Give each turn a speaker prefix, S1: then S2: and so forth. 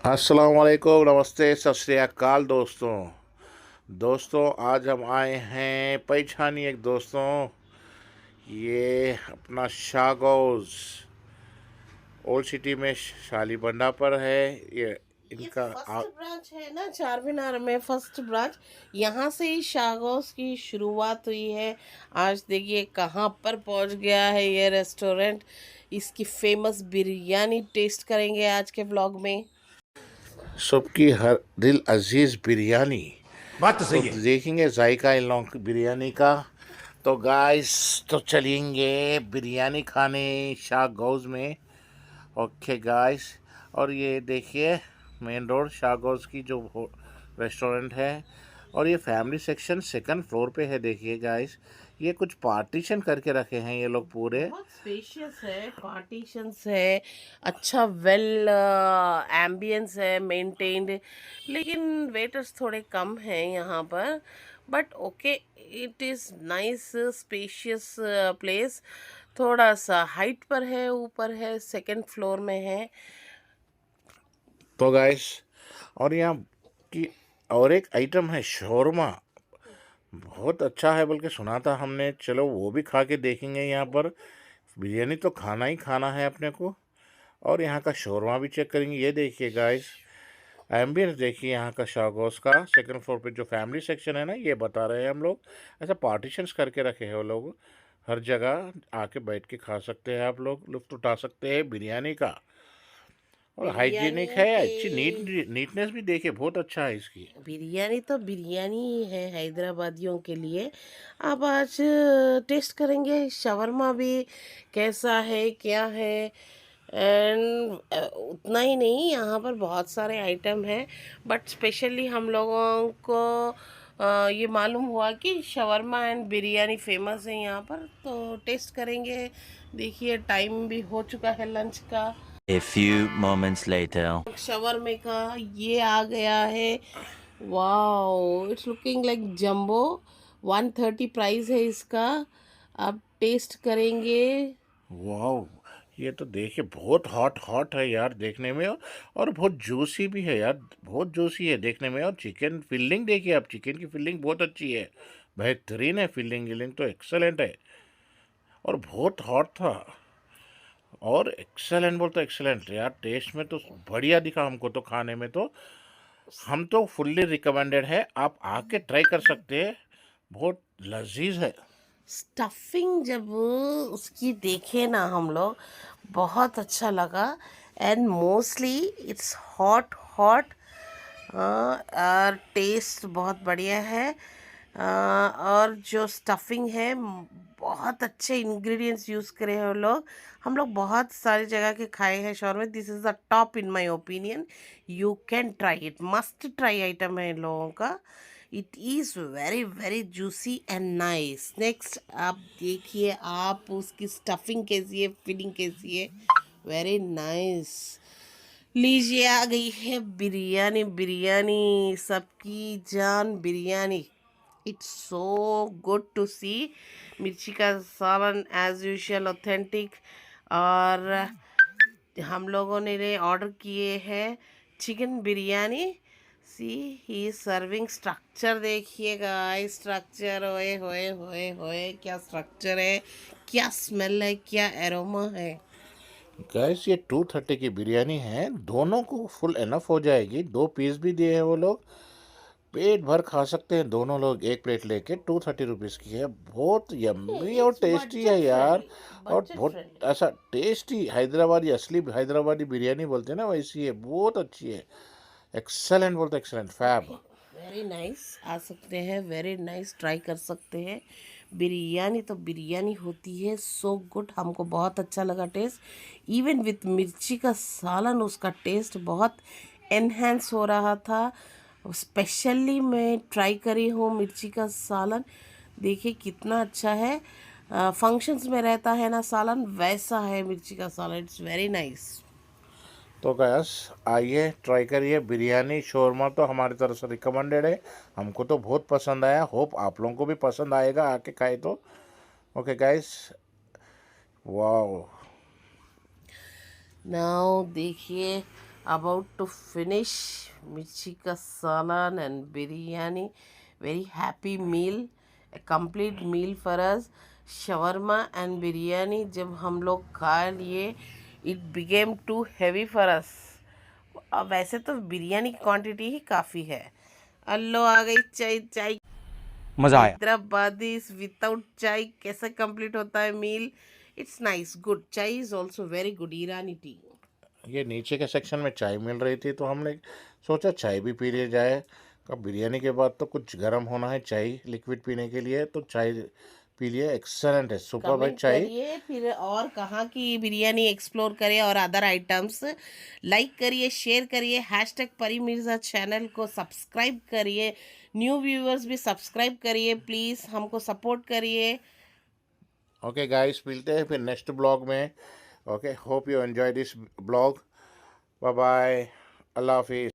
S1: अस्सलाम वालेकुम, नमस्ते, सत श्री अकाल दोस्तों आज हम आए हैं पहचानिए एक दोस्तों। ये अपना शागोज ओल्ड सिटी में शालीबंडा पर है।
S2: ये
S1: इनका
S2: फर्स्ट ब्रांच है ना, चार मीनार में फर्स्ट ब्रांच। यहाँ से ही शागोस की शुरुआत हुई है। आज देखिए कहाँ पर पहुँच गया है ये रेस्टोरेंट। इसकी फेमस बिरयानी टेस्ट करेंगे आज के व्लॉग में।
S1: सबकी हर दिल अजीज़ बिरयानी।
S3: बात तो
S1: तो
S3: सही है।
S1: देखेंगे जायका इन लोगों की बिरयानी का। तो गाइस, तो चलेंगे बिरयानी खाने शागोज में। ओके गाइस, और ये देखिए मेन रोड शागोज की जो रेस्टोरेंट है। और ये फैमिली सेक्शन सेकंड फ्लोर पे है। देखिए गाइस, ये कुछ पार्टीशन करके रखे हैं ये लोग पूरे।
S2: बहुत स्पेशियस है, पार्टीशंस है, अच्छा वेल एम्बियंस है, मेंटेन्ड। लेकिन वेटर्स थोड़े कम हैं यहाँ पर, but okay, it is nice spacious place. थोड़ा सा हाइट पर है, ऊपर है, सेकंड फ्लोर में है।
S1: तो गाइस, और यहाँ की और एक आइटम है शोरमा। बहुत अच्छा है बल्कि सुना था हमने। चलो वो भी खा के देखेंगे। यहाँ पर बिरयानी तो खाना ही खाना है अपने को। और यहाँ का शोरमा भी चेक करेंगे। ये देखिए गाइस, एम्बियंस देखिए यहाँ का शागोस का। सेकंड फ्लोर पे जो फैमिली सेक्शन है ना, ये बता रहे हैं हम लोग। ऐसा पार्टीशंस करके रखे हैं वो लोग। हर जगह आके बैठ के खा सकते हैं आप लोग, लुत्फ उठा सकते हैं बिरयानी का। और हाइजीनिक
S2: बिरयानी
S1: है,
S2: के
S1: अच्छी नीटनेस भी देखिए, बहुत अच्छा है इसकी।
S2: बिरयानी तो बिरयानी ही है हैदराबादियों के लिए। अब आज टेस्ट करेंगे शवरमा भी, कैसा है क्या है। एंड उतना ही नहीं, यहाँ पर बहुत सारे आइटम हैं, बट स्पेशली हम लोगों को ये मालूम हुआ कि शवरमा एंड बिरयानी फेमस है यहाँ पर, तो टेस्ट करेंगे। देखिए टाइम भी हो चुका है लंच का।
S3: A few moments later.
S2: शवरमे का ये आ गया है। Wow, it's looking like jumbo. 130 price है इसका। अब टेस्ट करेंगे।
S1: वाह, ये तो देखिए बहुत हॉट हॉट है यार देखने में। और बहुत जूसी भी है यार, बहुत जूसी है देखने में। और चिकन फिलिंग देखिए आप, चिकन की फिलिंग बहुत अच्छी है, बेहतरीन है। फिलिंग विलिंग तो एक्सेलेंट है। और बहुत हॉट था। और एक्सेलेंट बोलते एक्सेलेंट यार, टेस्ट में तो बढ़िया दिखा हमको तो। खाने में तो हम तो फुल्ली रिकमेंडेड है, आप आके ट्राई कर सकते हैं। बहुत लजीज है।
S2: स्टफिंग जब उसकी देखे ना हम लोग, बहुत अच्छा लगा। And mostly it's hot hot. और टेस्ट बहुत बढ़िया है। और जो स्टफिंग है, बहुत अच्छे इंग्रेडिएंट्स यूज़ करे हैं वो लोग। हम लोग बहुत सारी जगह के खाए हैं शौर में। This is the top in my opinion. You can try it, must try item है इन लोगों का। It is very very juicy and nice. Next आप देखिए, आप उसकी स्टफिंग कैसी है, फिलिंग कैसी है। Very nice. लीजिए, आ गई है बिरयानी। बिरयानी सबकी जान biryani. It's so good to see. मिर्ची का सालन एज यूजुअल ऑथेंटिक। और हम लोगों ने ऑर्डर किए हैं चिकन बिरयानी। सी ही सर्विंग स्ट्रक्चर देखिएगा। स्ट्रक्चर, ओए होए होए होए, क्या स्ट्रक्चर है, क्या स्मेल है, क्या एरोमा है।
S1: गैस, ये 230 की बिरयानी है, दोनों को फुल एनफ हो जाएगी। 2 पीस भी दिए हैं वो लोग, पेट भर खा सकते हैं दोनों लोग एक प्लेट लेके। 230 रुपीज़ की है, बहुत यम्मी और
S2: इट्स
S1: टेस्टी है
S2: बजट
S1: यार।
S2: फ्रेंडली,
S1: और
S2: बजट
S1: बहुत
S2: फ्रेंडली।
S1: ऐसा टेस्टी हैदराबादी, असली हैदराबादी बिरयानी बोलते हैं ना, वैसी है, बहुत अच्छी है। एक्सेलेंट बोलते, excellent,
S2: okay,
S1: fab.
S2: Very nice. आ सकते हैं, वेरी नाइस, ट्राई कर सकते हैं। बिरयानी तो बिरयानी होती है, सो गुड। हमको बहुत अच्छा लगा टेस्ट। इवन विथ मिर्ची का सालन उसका टेस्ट बहुत एनहेंस हो रहा था। स्पेशली मैं ट्राई करी हूँ मिर्ची का सालन। देखिए कितना अच्छा है। फंक्शंस में रहता है ना सालन, वैसा है मिर्ची का सालन। It's very nice.
S1: तो गैस, आइए ट्राई करिए बिरयानी शोरमा, तो हमारी तरफ से रिकमेंडेड है। हमको तो बहुत पसंद आया, होप आप लोगों को भी पसंद आएगा आके खाए तो। ओके गैस, वाह।
S2: नाउ देखिए, about to finish mirchi ka salan and biryani. Very happy meal, a complete meal for us. Shawarma and biryani जब हम लोग खा लिए, it became too heavy for us. अब वैसे तो बिरयानी की क्वांटिटी ही काफ़ी है. अल्लो आ गई चाय. चाय
S3: मजा आया.
S2: हैदराबादी विदाउट चाय कैसे कंप्लीट होता है meal. It's nice, good. Chai is also very good. Irani tea.
S1: ये नीचे के सेक्शन में चाय मिल रही थी तो हमने सोचा चाय भी पी लिया जाए. अब बिरयानी के बाद तो कुछ गर्म होना है, चाय लिक्विड पीने के लिए, तो चाय पी लिए. एक्सेलेंट है, सुपर भाई
S2: कमेंट
S1: चाय.
S2: करिए फिर और कहाँ की बिरयानी एक्सप्लोर करिए और अदर आइटम्स. लाइक करिए, शेयर करिए. हैशटैग परी मिर्ज़ा चैनल को सब्सक्राइब करिए. न्यू व्यूअर्स भी सब्सक्राइब करिए प्लीज़. हमको सपोर्ट करिए.
S1: ओके गाइस, मिलते हैं फिर नेक्स्ट ब्लॉग में. Okay, hope you enjoy this blog. Bye bye, अल्लाह हाफिज़.